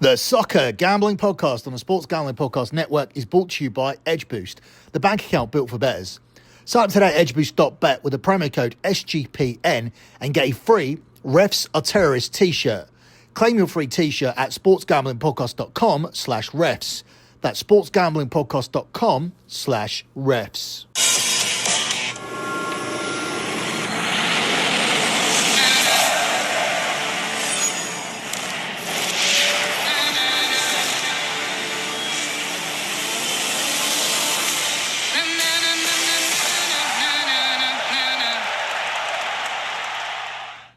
The Soccer Gambling Podcast on the Sports Gambling Podcast Network is brought to you by EdgeBoost, the bank account built for bettors. Sign up today at edgeboost.bet with the promo code SGPN and get a free Refs Are Terrorists t-shirt. Claim your free t-shirt at sportsgamblingpodcast.com/refs. That's sportsgamblingpodcast.com/refs.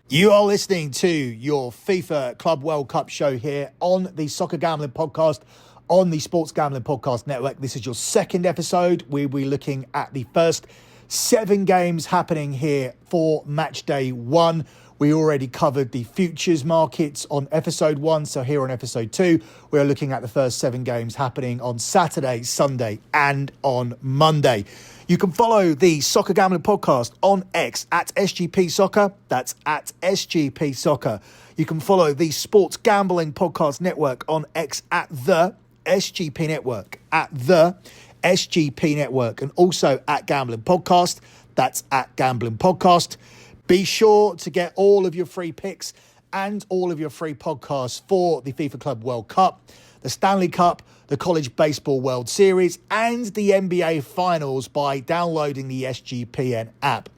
You are listening to your FIFA Club World Cup show here on the Soccer Gambling Podcast on the Sports Gambling Podcast Network. This is your second episode. We'll be looking at the first 7 games happening here for Matchday 1. We already covered the futures markets on episode 1. So here on episode 2, we're looking at the first 7 games happening on Saturday, Sunday, and on Monday. You can follow the Soccer Gambling Podcast on X at SGP Soccer. That's at SGP Soccer. You can follow the Sports Gambling Podcast Network on X at the SGP Network, and also at Gambling Podcast. That's at Gambling Podcast. Be sure to get all of your free picks and all of your free podcasts for the FIFA Club World Cup, the Stanley Cup, the College Baseball World Series, and the NBA Finals by downloading the SGPN app.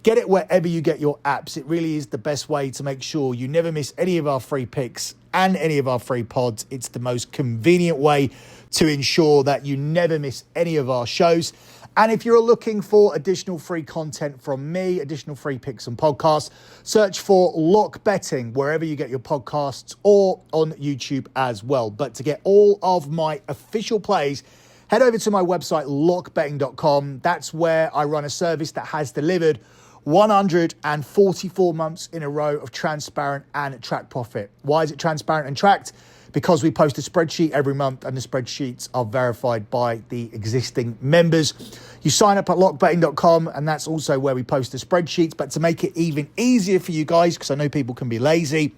Get it wherever you get your apps. It really is the best way to make sure you never miss any of our free picks and any of our free pods. It's the most convenient way to ensure that you never miss any of our shows. And if you're looking for additional free content from me, additional free picks and podcasts, search for Lock Betting wherever you get your podcasts or on YouTube as well. But to get all of my official plays, head over to my website, lockbetting.com. That's where I run a service that has delivered 144 months in a row of transparent and tracked profit. Why is it transparent and tracked? Because we post a spreadsheet every month and the spreadsheets are verified by the existing members. You sign up at lockbetting.com and that's also where we post the spreadsheets. But to make it even easier for you guys, because I know people can be lazy,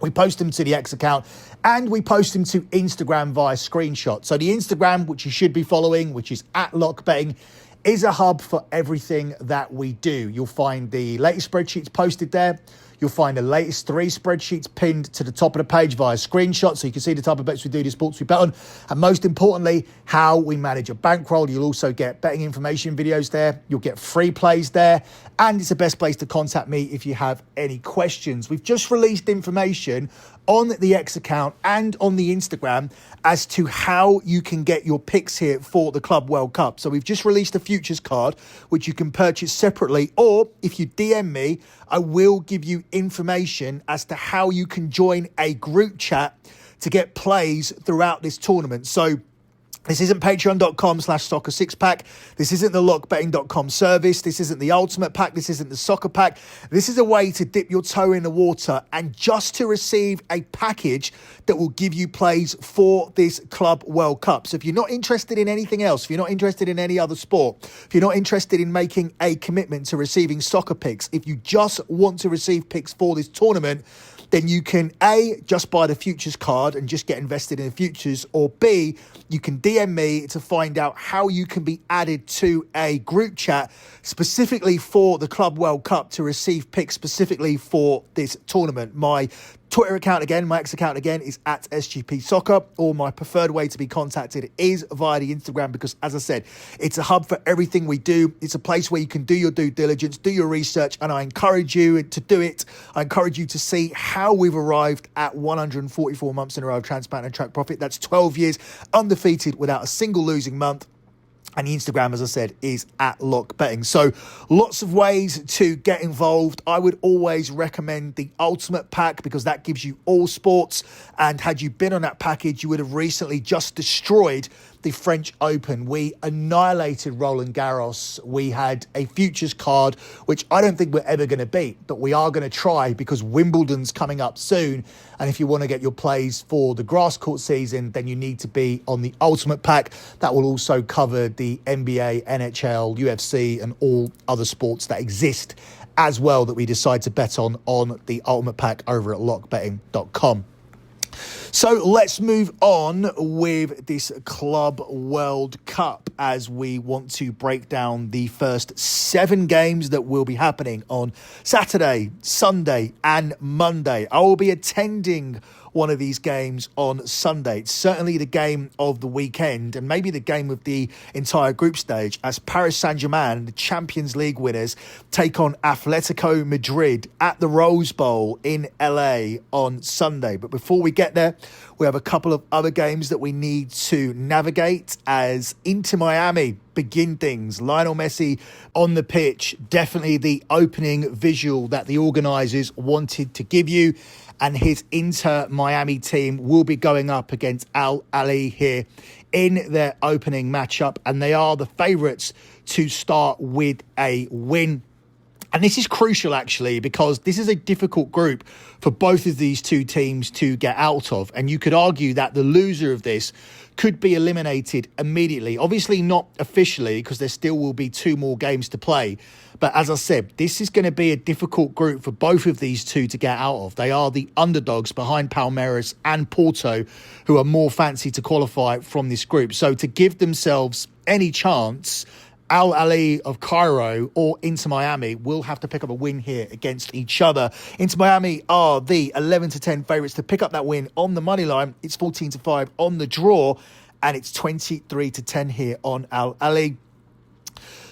we post them to the X account and we post them to Instagram via screenshot. So the Instagram, which you should be following, which is at lockbetting, is a hub for everything that we do. You'll find the latest spreadsheets posted there. You'll find the latest 3 spreadsheets pinned to the top of the page via screenshot, so you can see the type of bets we do, the sports we bet on, and most importantly, how we manage a bankroll. You'll also get betting information videos there. You'll get free plays there, and it's the best place to contact me if you have any questions. We've just released information on the X account and on the Instagram as to how you can get your picks here for the Club World Cup. So we've just released a futures card, which you can purchase separately, or if you DM me, I will give you information as to how you can join a group chat to get plays throughout this tournament. So this isn't patreon.com/soccer six-pack. This isn't the lockbetting.com service. This isn't the ultimate pack. This isn't the soccer pack. This is a way to dip your toe in the water and just to receive a package that will give you plays for this Club World Cup. So if you're not interested in anything else, if you're not interested in any other sport, if you're not interested in making a commitment to receiving soccer picks, if you just want to receive picks for this tournament, then you can A, just buy the futures card and just get invested in the futures, or B, you can DM me to find out how you can be added to a group chat specifically for the Club World Cup to receive picks specifically for this tournament. My Twitter account again, my X account again is at SGP Soccer, or my preferred way to be contacted is via the Instagram because, as I said, it's a hub for everything we do. It's a place where you can do your due diligence, do your research, and I encourage you to do it. I encourage you to see how we've arrived at 144 months in a row of transparent and track profit. That's 12 years undefeated without a single losing month. And the Instagram, as I said, is at Lock Betting. So lots of ways to get involved. I would always recommend the Ultimate Pack because that gives you all sports. And had you been on that package, you would have recently just destroyed the French Open. We annihilated Roland Garros. We had a futures card, which I don't think we're ever going to beat, but we are going to try because Wimbledon's coming up soon. And if you want to get your plays for the grass court season, then you need to be on the Ultimate Pack. That will also cover the NBA, NHL, UFC, and all other sports that exist as well that we decide to bet on the Ultimate Pack over at lockbetting.com. So let's move on with this Club World Cup as we want to break down the first 7 games that will be happening on Saturday, Sunday and Monday. I will be attending one of these games on Sunday. It's certainly the game of the weekend and maybe the game of the entire group stage as Paris St-Germain, the Champions League winners, take on Atletico Madrid at the Rose Bowl in LA on Sunday. But before we get there, we have a couple of other games that we need to navigate as Inter Miami begin things. Lionel Messi on the pitch, definitely the opening visual that the organisers wanted to give you. And his Inter Miami team will be going up against Ahly here in their opening matchup. And they are the favourites to start with a win. And this is crucial, actually, because this is a difficult group for both of these two teams to get out of. And you could argue that the loser of this could be eliminated immediately. Obviously not officially, because there still will be 2 more games to play. But as I said, this is going to be a difficult group for both of these two to get out of. They are the underdogs behind Palmeiras and Porto, who are more fancy to qualify from this group. So to give themselves any chance, Ahly of Cairo or Inter Miami will have to pick up a win here against each other. Inter Miami are the 11-10 favourites to pick up that win on the money line. It's 14-5 on the draw, and it's 23-10 here on Ahly.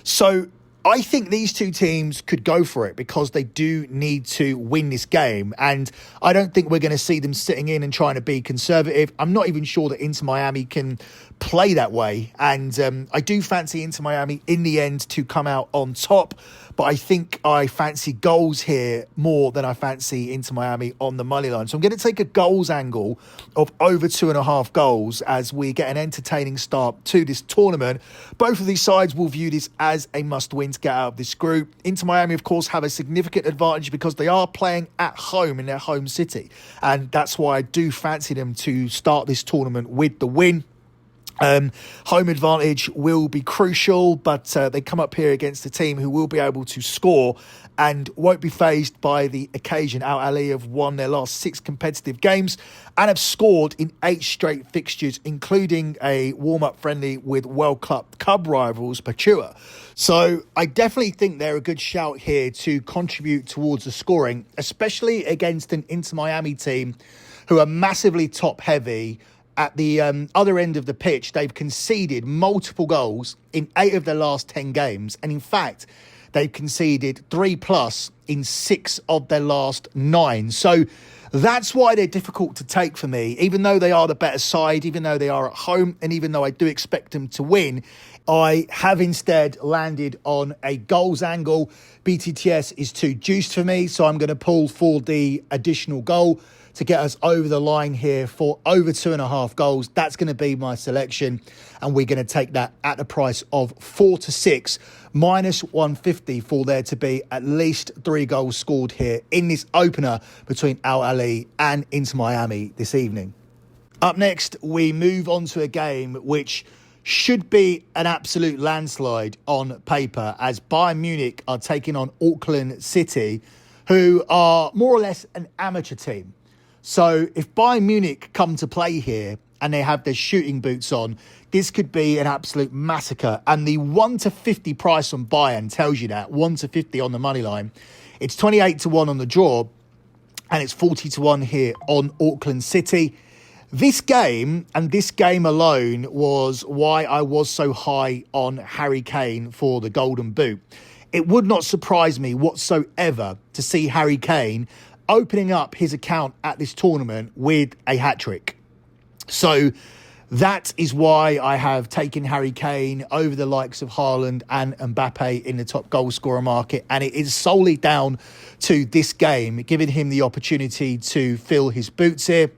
So I think these two teams could go for it because they do need to win this game. And I don't think we're going to see them sitting in and trying to be conservative. I'm not even sure that Inter Miami can play that way. And I do fancy Inter Miami in the end to come out on top. But I think I fancy goals here more than I fancy Inter Miami on the money line. So I'm going to take a goals angle of over 2.5 goals as we get an entertaining start to this tournament. Both of these sides will view this as a must-win to get out of this group. Inter Miami, of course, have a significant advantage because they are playing at home in their home city. And that's why I do fancy them to start this tournament with the win. Home advantage will be crucial, but they come up here against a team who will be able to score and won't be fazed by the occasion. Ahly have won their last 6 competitive games and have scored in 8 straight fixtures, including a warm-up friendly with World Cup rivals Pachuca. So I definitely think they're a good shout here to contribute towards the scoring, especially against an Inter Miami team who are massively top-heavy. At the other end of the pitch, they've conceded multiple goals in 8 of their last 10 games. And in fact, they've conceded 3+ in 6 of their last 9. So that's why they're difficult to take for me. Even though they are the better side, even though they are at home, and even though I do expect them to win, I have instead landed on a goals angle. BTTS is too juiced for me, so I'm going to pull for the additional goal to get us over the line here for over 2.5 goals. That's going to be my selection, and we're going to take that at the price of 4-6, minus 150 for there to be at least 3 goals scored here in this opener between Ahly and Inter Miami this evening. Up next, we move on to a game which should be an absolute landslide on paper as Bayern Munich are taking on Auckland City, who are more or less an amateur team. So if Bayern Munich come to play here and they have their shooting boots on, this could be an absolute massacre. And the 1-50 price on Bayern tells you that, 1-50 on the money line. It's 28-1 on the draw, and it's 40-1 here on Auckland City. This game, and this game alone, was why I was so high on Harry Kane for the Golden Boot. It would not surprise me whatsoever to see Harry Kane opening up his account at this tournament with a hat-trick. So that is why I have taken Harry Kane over the likes of Haaland and Mbappe in the top goal scorer market. And it is solely down to this game, giving him the opportunity to fill his boots here.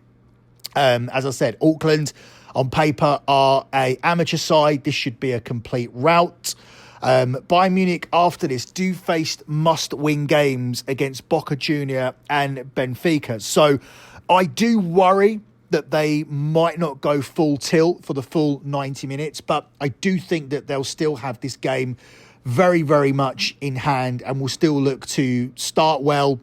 As I said, Auckland on paper are an amateur side. This should be a complete rout. Bayern Munich, after this, do face must-win games against Boca Junior and Benfica. So I do worry that they might not go full tilt for the full 90 minutes, but I do think that they'll still have this game very, very much in hand and will still look to start well,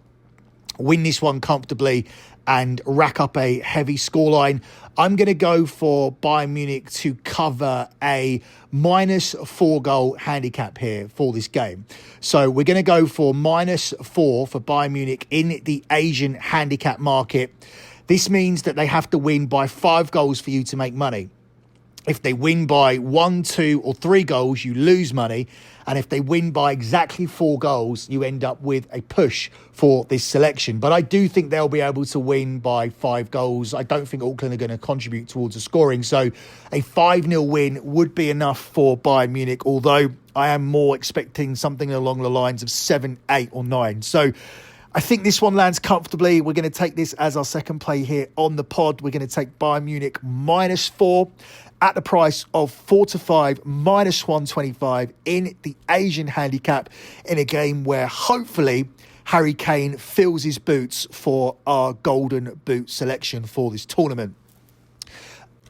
win this one comfortably, and rack up a heavy scoreline. I'm going to go for Bayern Munich to cover a -4 goal handicap here for this game. So we're going to go for -4 for Bayern Munich in the Asian handicap market. This means that they have to win by 5 goals for you to make money. If they win by 1, 2 or 3 goals, you lose money. And if they win by exactly 4 goals, you end up with a push for this selection. But I do think they'll be able to win by 5 goals. I don't think Auckland are going to contribute towards the scoring. So a 5-0 win would be enough for Bayern Munich, although I am more expecting something along the lines of 7, 8 or 9. So I think this one lands comfortably. We're going to take this as our second play here on the pod. We're going to take Bayern Munich -4 at the price of 4-5, -125 in the Asian handicap in a game where hopefully Harry Kane fills his boots for our golden boot selection for this tournament.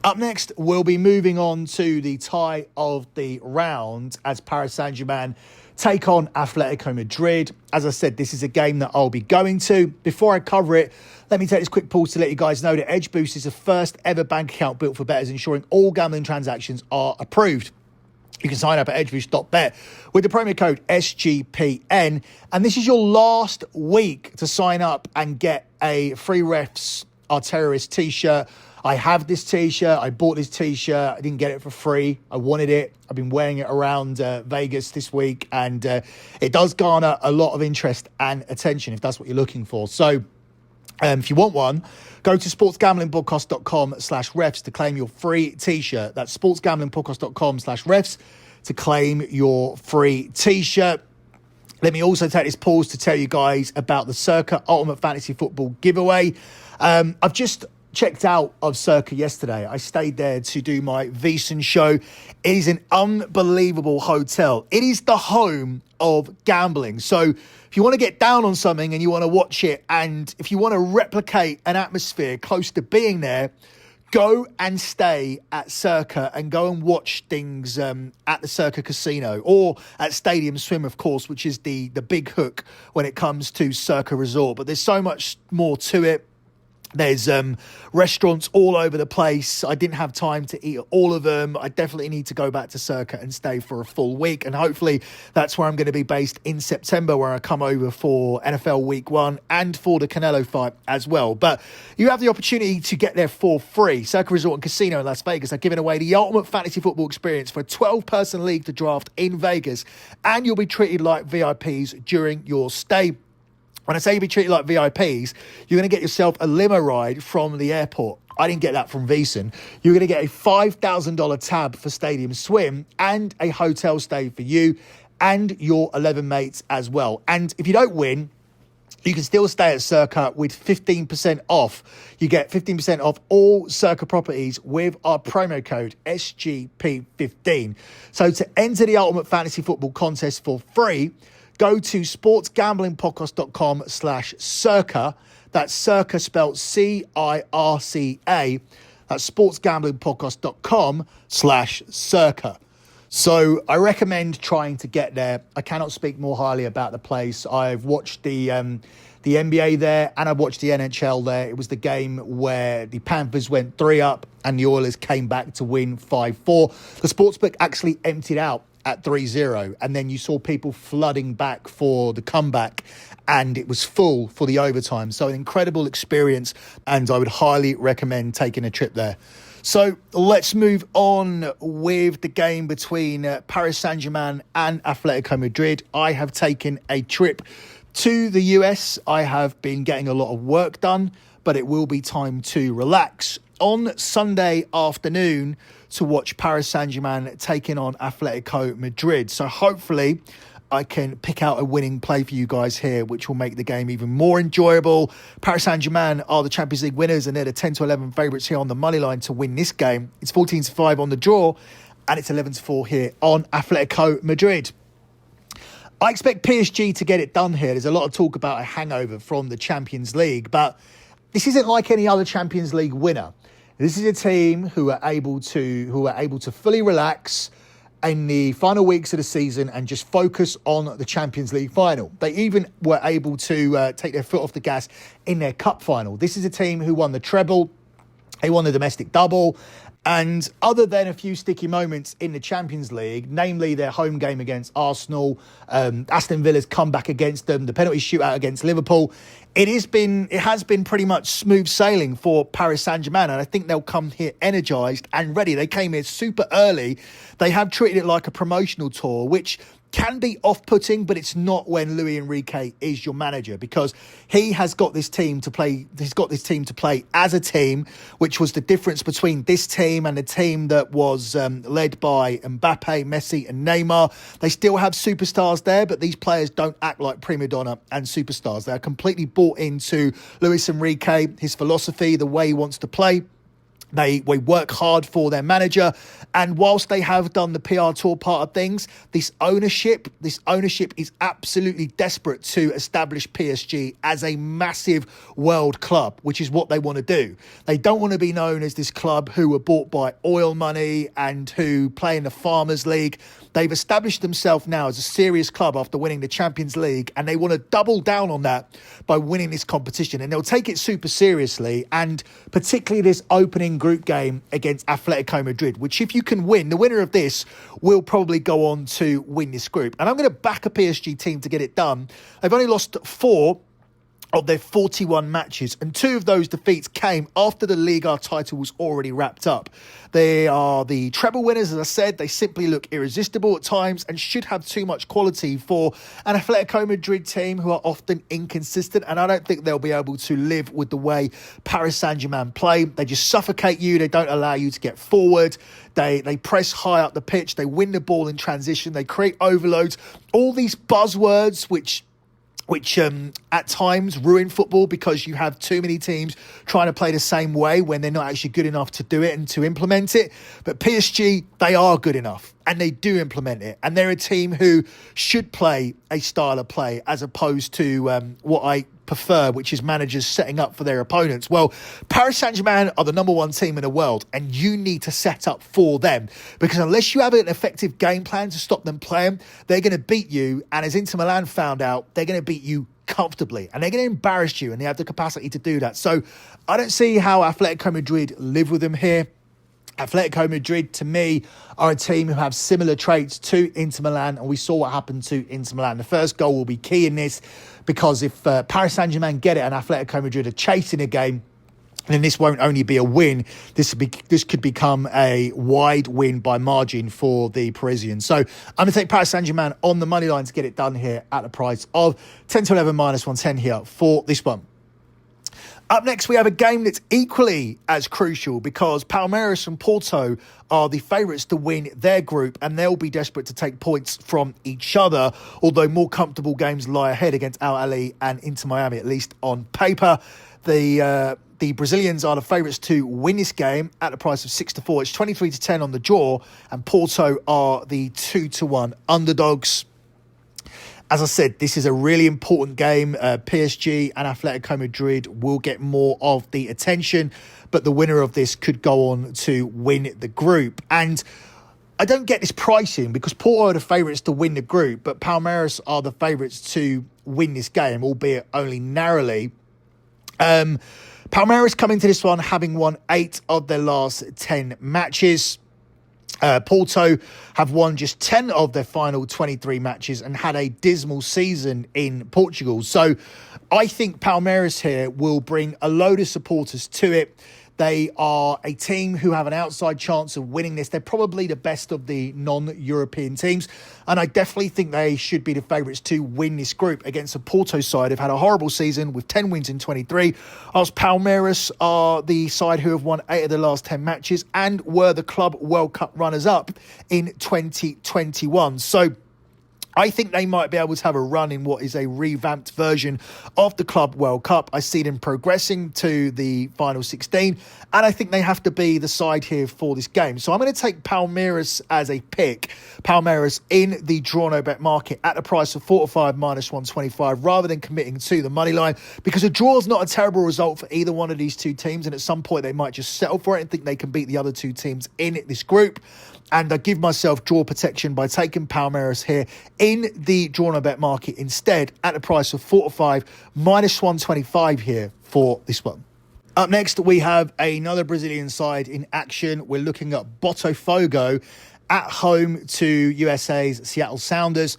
Up next, we'll be moving on to the tie of the round as Paris Saint-Germain take on Atletico Madrid. As I said, this is a game that I'll be going to. Before I cover it, let me take this quick pause to let you guys know that Edge Boost is the first ever bank account built for bettors, ensuring all gambling transactions are approved. You can sign up at edgeboost.bet with the promo code SGPN. And this is your last week to sign up and get a free Refs Are Terrorists t-shirt. I have this t-shirt. I bought this t-shirt. I didn't get it for free. I wanted it. I've been wearing it around Vegas this week, and it does garner a lot of interest and attention if that's what you're looking for. So if you want one, go to sportsgamblingpodcast.com/refs to claim your free t-shirt. That's sportsgamblingpodcast.com/refs to claim your free t-shirt. Let me also take this pause to tell you guys about the Circa Ultimate Fantasy Football giveaway. I've just checked out of Circa yesterday. I stayed there to do my VSiN show. It is an unbelievable hotel. It is the home of gambling. So if you want to get down on something and you want to watch it, and if you want to replicate an atmosphere close to being there, go and stay at Circa and go and watch things at the Circa Casino or at Stadium Swim, of course, which is the big hook when it comes to Circa Resort. But there's so much more to it. There's restaurants all over the place. I didn't have time to eat all of them. I definitely need to go back to Circa and stay for a full week. And hopefully that's where I'm going to be based in September, where I come over for NFL Week 1 and for the Canelo fight as well. But you have the opportunity to get there for free. Circa Resort and Casino in Las Vegas are giving away the ultimate fantasy football experience for a 12-person league to draft in Vegas. And you'll be treated like VIPs during your stay. When I say you'll be treated like VIPs, you're going to get yourself a limo ride from the airport. I didn't get that from VSiN. You're going to get a $5,000 tab for Stadium Swim and a hotel stay for you and your 11 mates as well. And if you don't win, you can still stay at Circa with 15% off. You get 15% off all Circa properties with our promo code SGP15. So to enter the Ultimate Fantasy Football Contest for free, go to sportsgamblingpodcast.com/circa. That's Circa spelled CIRCA. That's sportsgamblingpodcast.com/circa. So I recommend trying to get there. I cannot speak more highly about the place. I've watched the NBA there and I've watched the NHL there. It was the game where the Panthers went 3-up and the Oilers came back to win 5-4. The sportsbook actually emptied out at 3-0, and then you saw people flooding back for the comeback, and it was full for the overtime. So an incredible experience, and I would highly recommend taking a trip there. So let's move on with the game between Paris Saint-Germain and Atletico Madrid. I have taken a trip to the US. I have been getting a lot of work done, but it will be time to relax on Sunday afternoon to watch Paris Saint-Germain taking on Atletico Madrid. So hopefully I can pick out a winning play for you guys here, which will make the game even more enjoyable. Paris Saint-Germain are the Champions League winners, and they're the 10-11 favourites here on the money line to win this game. It's 14-5 on the draw, and it's 11-4 here on Atletico Madrid. I expect PSG to get it done here. There's a lot of talk about a hangover from the Champions League, but this isn't like any other Champions League winner. This is a team who are able to fully relax in the final weeks of the season and just focus on the Champions League final. They even were able to take their foot off the gas in their cup final. This is a team who won the treble. They won the domestic double. And other than a few sticky moments in the Champions League, namely their home game against Arsenal, Aston Villa's comeback against them, the penalty shootout against Liverpool, it has been pretty much smooth sailing for Paris St-Germain, and I think they'll come here energised and ready. They came here super early. They have treated it like a promotional tour, which can be off-putting, but it's not when Luis Enrique is your manager, because he has got this team to play. He's got this team to play as a team, which was the difference between this team and the team that was led by Mbappe, Messi and Neymar. They still have superstars there, but these players don't act like prima donna and superstars. They are completely bought into Luis Enrique, his philosophy, the way he wants to play. They work hard for their manager, and whilst they have done the PR tour part of things, this ownership is absolutely desperate to establish PSG as a massive world club, which is what they want to do. They don't want to be known as this club who were bought by oil money and who play in the Farmers League. They've established themselves now as a serious club after winning the Champions League, and they want to double down on that by winning this competition, and they'll take it super seriously, and particularly this opening group game against Atletico Madrid, which if you can win, the winner of this will probably go on to win this group. And I'm going to back a PSG team to get it done. They've only lost 4 of their 41 matches, and 2 of those defeats came after the Liga title was already wrapped up. They are the treble winners, as I said. They simply look irresistible at times and should have too much quality for an Atletico Madrid team who are often inconsistent, and I don't think they'll be able to live with the way Paris Saint-Germain play. They just suffocate you. They don't allow you to get forward. They press high up the pitch. They win the ball in transition. They create overloads. All these buzzwords which at times ruin football, because you have too many teams trying to play the same way when they're not actually good enough to do it and to implement it. But PSG, they are good enough and they do implement it. And they're a team who should play a style of play as opposed to what I prefer, which is managers setting up for their opponents. Well, Paris Saint-Germain are the number 1 team in the world, and you need to set up for them, because unless you have an effective game plan to stop them playing, they're going to beat you. And as Inter Milan found out, they're going to beat you comfortably, and they're going to embarrass you, and they have the capacity to do that. So I don't see how Atletico Madrid live with them here. Atletico Madrid, to me, are a team who have similar traits to Inter Milan, and we saw what happened to Inter Milan. The first goal will be key in this, because if Paris Saint-Germain get it and Atletico Madrid are chasing a game, then this won't only be a win, this could become a wide win by margin for the Parisians. So I'm going to take Paris Saint-Germain on the money line to get it done here at the price of 10 to 11 minus 110 here for this one. Up next, we have a game that's equally as crucial, because Palmeiras and Porto are the favourites to win their group, and they'll be desperate to take points from each other, although more comfortable games lie ahead against Ahly and Inter Miami, at least on paper. The Brazilians are the favourites to win this game at the price of 6-4. It's 23-10 on the draw, and Porto are the 2-1 underdogs. As I said, this is a really important game. PSG and Atletico Madrid will get more of the attention, but the winner of this could go on to win the group. And I don't get this pricing, because Porto are the favourites to win the group, but Palmeiras are the favourites to win this game, albeit only narrowly. Palmeiras come into this one having won 8 of their last 10 matches. Porto have won just 10 of their final 23 matches and had a dismal season in Portugal. So I think Palmeiras here will bring a load of supporters to it. They are a team who have an outside chance of winning this. They're probably the best of the non-European teams, and I definitely think they should be the favourites to win this group against a Porto side who've had a horrible season with 10 wins in 23, whilst Palmeiras are the side who have won 8 of the last 10 matches and were the Club World Cup runners-up in 2021. So I think they might be able to have a run in what is a revamped version of the Club World Cup. I see them progressing to the final 16, and I think they have to be the side here for this game. So I'm going to take Palmeiras as a pick. Palmeiras in the draw no bet market at the price of 4-5 minus 125, rather than committing to the money line, because a draw is not a terrible result for either one of these two teams, and at some point they might just settle for it and think they can beat the other two teams in this group. and I give myself draw protection by taking Palmeiras here in the draw no bet market instead at the price of 4 to 5, minus 125 here for this one. Up next, we have another Brazilian side in action. We're looking at Botafogo at home to USA's Seattle Sounders.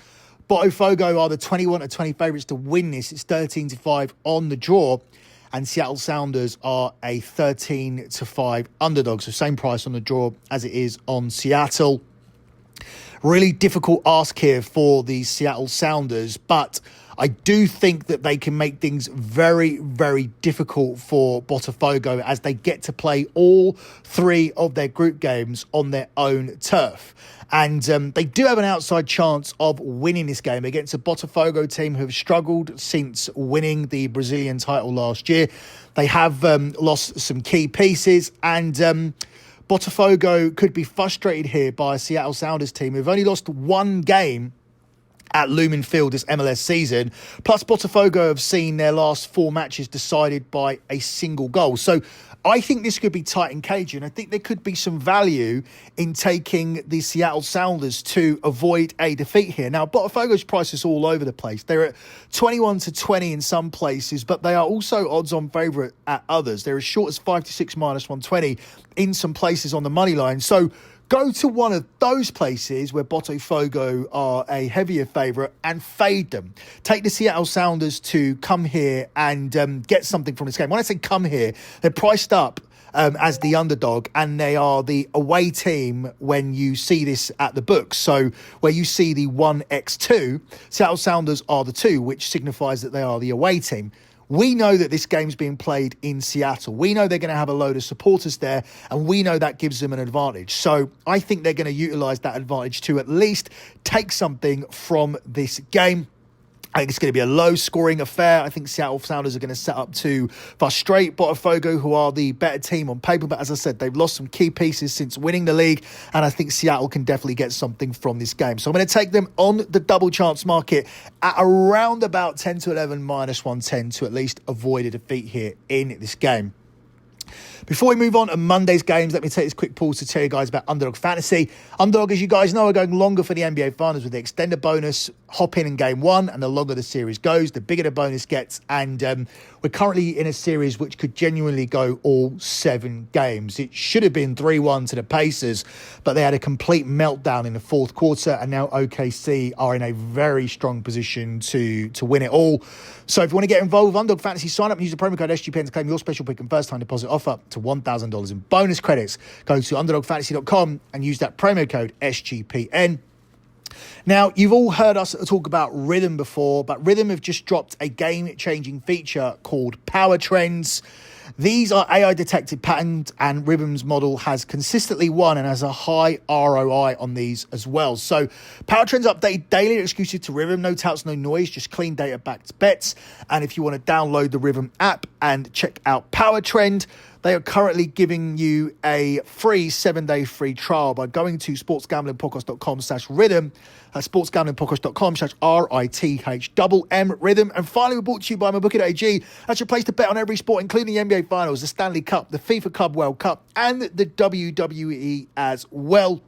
Botafogo are the 21 to 20 favourites to win this. It's 13 to 5 on the draw. And Seattle Sounders are a 13 to 5 underdog. So same price on the draw as it is on Seattle. Really difficult ask here for the Seattle Sounders, but I do think that they can make things very, very difficult for Botafogo as they get to play all 3 of their group games on their own turf. And they do have an outside chance of winning this game against a Botafogo team who have struggled since winning the Brazilian title last year. They have lost some key pieces, and Botafogo could be frustrated here by a Seattle Sounders team who've only lost 1 game at Lumen Field this MLS season. Plus, Botafogo have seen their last 4 matches decided by a single goal. So I think this could be tight and cagey, and I think there could be some value in taking the Seattle Sounders to avoid a defeat here. Now, Botafogo's price is all over the place. They're at 21 to 20 in some places, but they are also odds-on favourite at others. They're as short as 5 to 6 minus 120 in some places on the money line. So go to one of those places where Botafogo are a heavier favourite and fade them. Take the Seattle Sounders to come here and get something from this game. When I say come here, they're priced up as the underdog, and they are the away team when you see this at the books. So where you see the 1x2, Seattle Sounders are the 2, which signifies that they are the away team. We know that this game's being played in Seattle. We know they're going to have a load of supporters there, and we know that gives them an advantage. So I think they're going to utilise that advantage to at least take something from this game. I think it's going to be a low-scoring affair. I think Seattle Sounders are going to set up to frustrate Botafogo, who are the better team on paper. But as I said, they've lost some key pieces since winning the league, and I think Seattle can definitely get something from this game. So I'm going to take them on the double chance market at around about 10 to 11 minus 110 to at least avoid a defeat here in this game. Before we move on to Monday's games, let me take this quick pause to tell you guys about Underdog Fantasy. Underdog, as you guys know, are going longer for the NBA Finals with the extended bonus. Hop in game 1, and the longer the series goes, the bigger the bonus gets. And we're currently in a series which could genuinely go all 7 games. It should have been 3-1 to the Pacers, but they had a complete meltdown in the 4th quarter, and now OKC are in a very strong position to win it all. So if you want to get involved with Underdog Fantasy, sign up and use the promo code SGPN to claim your special pick and first-time deposit offer to $1,000 in bonus credits. Go to underdogfantasy.com and use that promo code SGPN. Now, you've all heard us talk about Rhythm before, but Rhythm have just dropped a game-changing feature called Power Trends. These are AI-detected patterns, and Rhythm's model has consistently won and has a high ROI on these as well. So, Power Trends updated daily, exclusive to Rhythm. No touts, no noise, just clean data-backed bets. And if you want to download the Rhythm app and check out Power Trend, they are currently giving you a free 7-day free trial by going to sportsgamblingpodcast.com/rhythm. That's sportsgamblingpodcast.com/RITHMM Rhythm. And finally, we're brought to you by MyBookie.ag. That's your place to bet on every sport, including the NBA Finals, the Stanley Cup, the FIFA Club World Cup, and the WWE as well.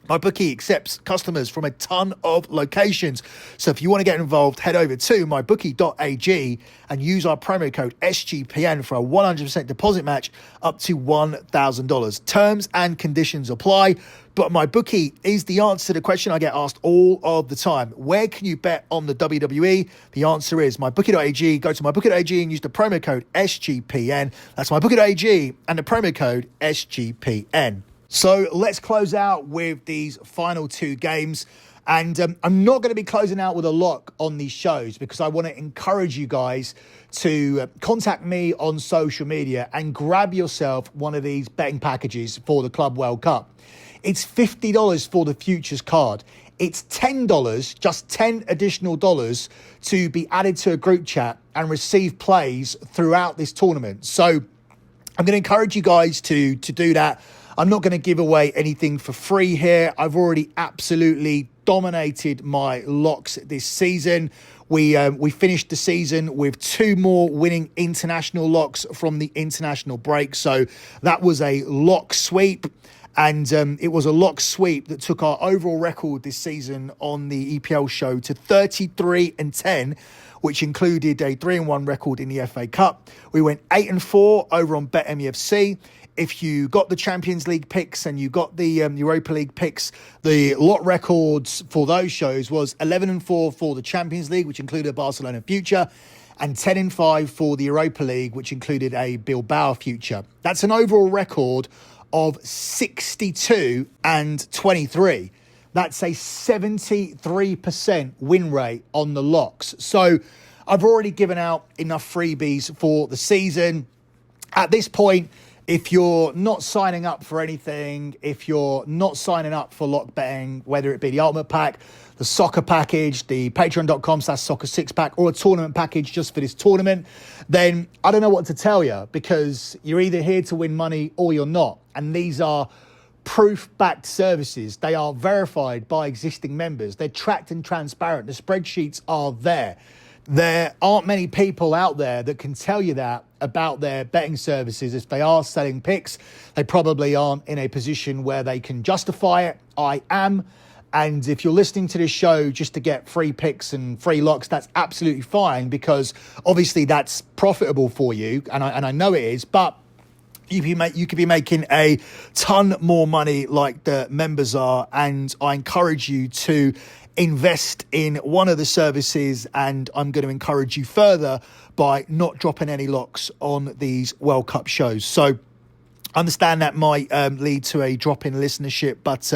MyBookie accepts customers from a ton of locations. So if you want to get involved, head over to mybookie.ag and use our promo code SGPN for a 100% deposit match up to $1,000. Terms and conditions apply. But MyBookie is the answer to the question I get asked all of the time. Where can you bet on the WWE? The answer is mybookie.ag. Go to mybookie.ag and use the promo code SGPN. That's mybookie.ag and the promo code SGPN. So let's close out with these final 2 games. And I'm not going to be closing out with a lock on these shows because I want to encourage you guys to contact me on social media and grab yourself one of these betting packages for the Club World Cup. It's $50 for the futures card. It's $10, just $10 additional dollars to be added to a group chat and receive plays throughout this tournament. So I'm going to encourage you guys to do that. I'm not going to give away anything for free here. I've already absolutely dominated my locks this season. We finished the season with 2 more winning international locks from the international break. So that was a lock sweep. And it was a lock sweep that took our overall record this season on the EPL show to 33-10, which included a 3-1 record in the FA Cup. We went 8-4 over on BetMUFC. If you got the Champions League picks and you got the Europa League picks, the lot records for those shows was 11-4 for the Champions League, which included a Barcelona future, and 10-5 for the Europa League, which included a Bilbao future. That's an overall record of 62-23. That's a 73% win rate on the locks. So I've already given out enough freebies for the season. At this point, if you're not signing up for anything, if you're not signing up for lock betting, whether it be the Ultimate Pack, the Soccer Package, the patreon.com/soccer six-pack, or a tournament package just for this tournament, then I don't know what to tell you, because you're either here to win money or you're not. And these are proof-backed services. They are verified by existing members. They're tracked and transparent. The spreadsheets are there. There aren't many people out there that can tell you that about their betting services. If they are selling picks, they probably aren't in a position where they can justify it. I am. And if you're listening to this show just to get free picks and free locks, that's absolutely fine, because obviously that's profitable for you. And I know it is, but you could be making a ton more money like the members are. And I encourage you to invest in one of the services, and I'm going to encourage you further by not dropping any locks on these World Cup shows. So I understand that might lead to a drop in listenership, but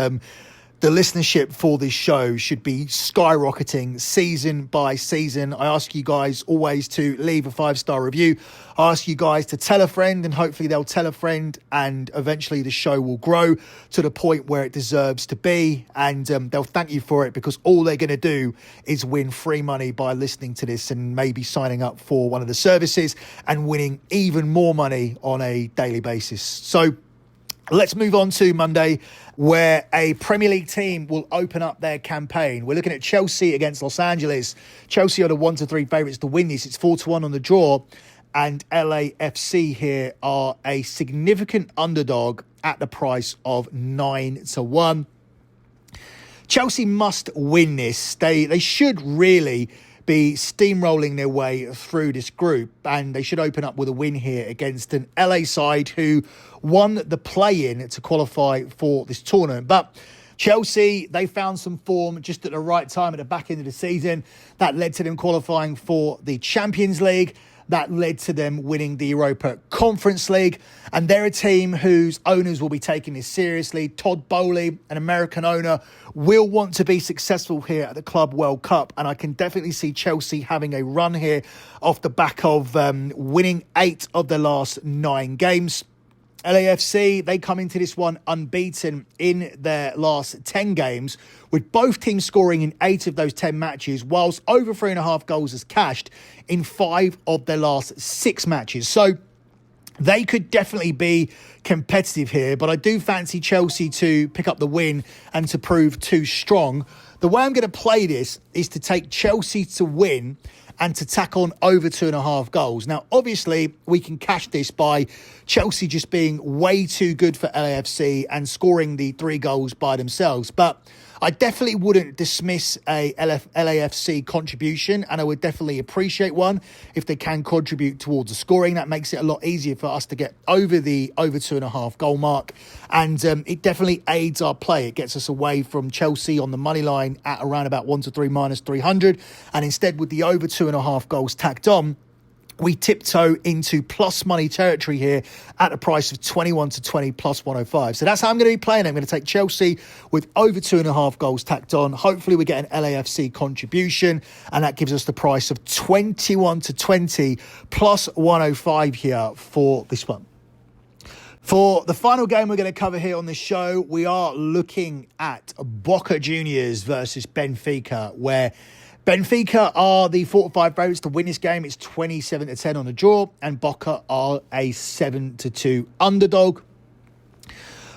the listenership for this show should be skyrocketing season by season. I ask you guys always to leave a 5-star review. I ask you guys to tell a friend, and hopefully they'll tell a friend, and eventually the show will grow to the point where it deserves to be, and they'll thank you for it, because all they're going to do is win free money by listening to this and maybe signing up for one of the services and winning even more money on a daily basis. So let's move on to Monday, where a Premier League team will open up their campaign. We're looking at Chelsea against Los Angeles. Chelsea are the 1-3 favourites to win this. It's 4-1 on the draw. And LAFC here are a significant underdog at the price of 9-1. Chelsea must win this. They should really be steamrolling their way through this group, and they should open up with a win here against an LA side who won the play-in to qualify for this tournament. But Chelsea, they found some form just at the right time at the back end of the season. That led to them qualifying for the Champions League. That led to them winning the Europa Conference League. And they're a team whose owners will be taking this seriously. Todd Boehly, an American owner, will want to be successful here at the Club World Cup. And I can definitely see Chelsea having a run here off the back of winning 8 of their last 9 games. LAFC, they come into this one unbeaten in their last 10 games, with both teams scoring in 8 of those 10 matches, whilst over 3.5 goals is cashed in 5 of their last 6 matches. So they could definitely be competitive here, but I do fancy Chelsea to pick up the win and to prove too strong. The way I'm going to play this is to take Chelsea to win and to tack on over 2.5 goals. Now, obviously, we can cash this by Chelsea just being way too good for LAFC and scoring the 3 goals by themselves. But I definitely wouldn't dismiss a LAFC contribution, and I would definitely appreciate one if they can contribute towards the scoring. That makes it a lot easier for us to get over the over 2.5 goal mark, and it definitely aids our play. It gets us away from Chelsea on the money line at around about 1-3 minus 300, and instead with the over 2.5 goals tacked on, we tiptoe into plus money territory here at a price of 21-20 plus 105. So that's how I'm going to be playing. I'm going to take Chelsea with over 2.5 goals tacked on. Hopefully we get an LAFC contribution, and that gives us the price of 21-20 plus 105 here for this one. For the final game we're going to cover here on this show, we are looking at Boca Juniors versus Benfica, where Benfica are the 4-5 favourites to win this game. It's 27-10 on the draw, and Boca are a 7-2 underdog.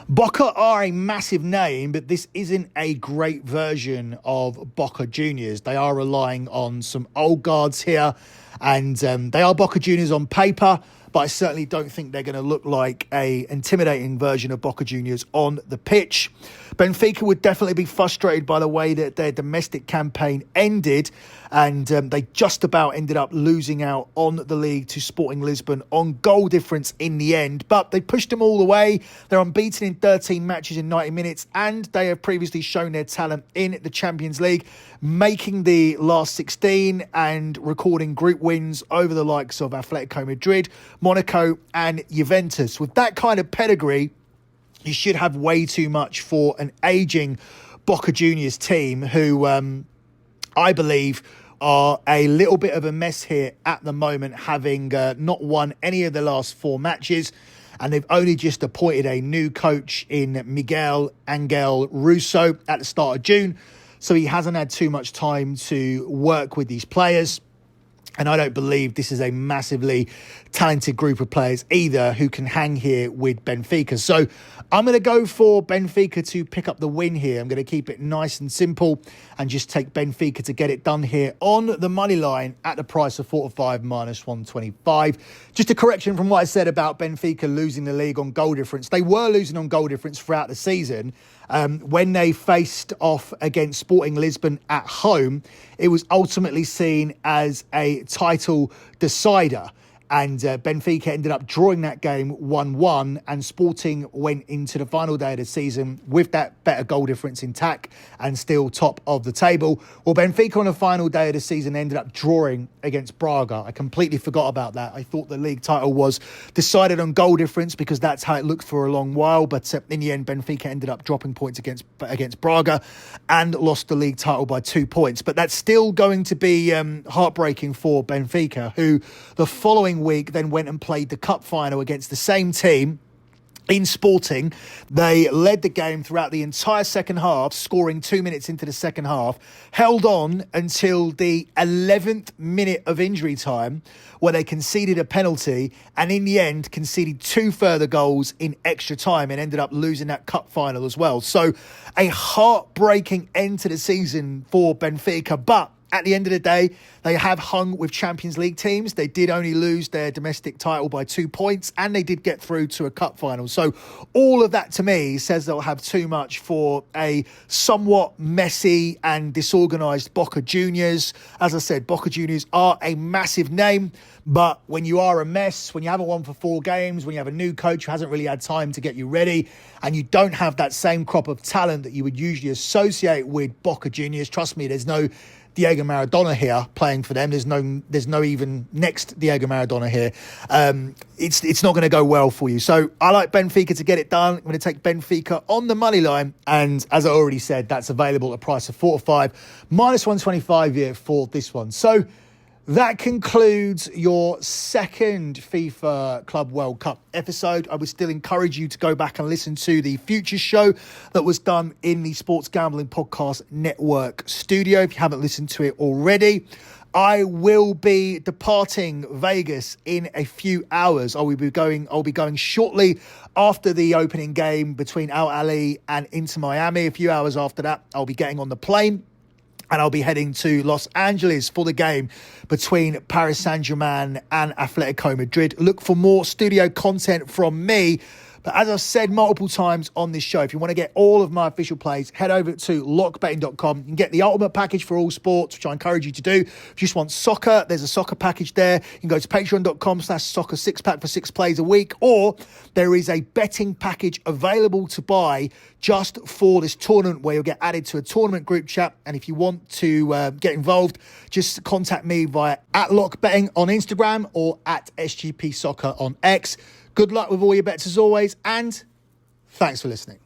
Boca are a massive name, but this isn't a great version of Boca Juniors. They are relying on some old guards here, and they are Boca Juniors on paper, but I certainly don't think they're going to look like a intimidating version of Boca Juniors on the pitch. Benfica would definitely be frustrated by the way that their domestic campaign ended, and they just about ended up losing out on the league to Sporting Lisbon on goal difference in the end, but they pushed them all the way. They're unbeaten in 13 matches in 90 minutes, and they have previously shown their talent in the Champions League, making the last 16 and recording group wins over the likes of Atletico Madrid, Monaco and Juventus. With that kind of pedigree, you should have way too much for an ageing Boca Juniors team who I believe are a little bit of a mess here at the moment, having not won any of the last 4 matches. And they've only just appointed a new coach in Miguel Angel Russo at the start of June. So he hasn't had too much time to work with these players. And I don't believe this is a massively talented group of players either who can hang here with Benfica. So I'm going to go for Benfica to pick up the win here. I'm going to keep it nice and simple and just take Benfica to get it done here on the money line at the price of 45 minus 125. Just a correction from what I said about Benfica losing the league on goal difference. They were losing on goal difference throughout the season. When they faced off against Sporting Lisbon at home, it was ultimately seen as a title decider. And Benfica ended up drawing that game 1-1, and Sporting went into the final day of the season with that better goal difference intact and still top of the table. Well, Benfica on the final day of the season ended up drawing against Braga. I completely forgot about that. I thought the league title was decided on goal difference because that's how it looked for a long while. But in the end, Benfica ended up dropping points against Braga and lost the league title by 2 points. But that's still going to be heartbreaking for Benfica, who the following week then went and played the cup final against the same team in Sporting. They led the game throughout the entire second half, scoring 2 minutes into the second half, held on until the 11th minute of injury time where they conceded a penalty, and in the end conceded 2 further goals in extra time and ended up losing that cup final as well. So a heartbreaking end to the season for Benfica, but at the end of the day, they have hung with Champions League teams. They did only lose their domestic title by 2 points, and they did get through to a cup final. So all of that to me says they'll have too much for a somewhat messy and disorganised Boca Juniors. As I said, Boca Juniors are a massive name, but when you are a mess, when you haven't won for 4 games, when you have a new coach who hasn't really had time to get you ready, and you don't have that same crop of talent that you would usually associate with Boca Juniors, trust me, there's no Diego Maradona here playing for them. There's no even next Diego Maradona here. It's not going to go well for you. So I like Benfica to get it done. I'm going to take Benfica on the money line. And as I already said, that's available at a price of 45 minus 125 here for this one. So that concludes your second FIFA Club World Cup episode. I would still encourage you to go back and listen to the Future show that was done in the Sports Gambling Podcast Network studio if you haven't listened to it already. I will be departing Vegas in a few hours. I'll be going shortly after the opening game between Ahly and Inter Miami. A few hours after that, I'll be getting on the plane, and I'll be heading to Los Angeles for the game between Paris St-Germain and Atletico Madrid. Look for more studio content from me. But as I've said multiple times on this show, if you want to get all of my official plays, head over to lockbetting.com. You can get the ultimate package for all sports, which I encourage you to do. If you just want soccer, there's a soccer package there. You can go to patreon.com/soccer 6-pack for 6 plays a week. Or there is a betting package available to buy just for this tournament where you'll get added to a tournament group chat. And if you want to get involved, just contact me via @lockbetting on Instagram or @SGP Soccer on X. Good luck with all your bets as always, and thanks for listening.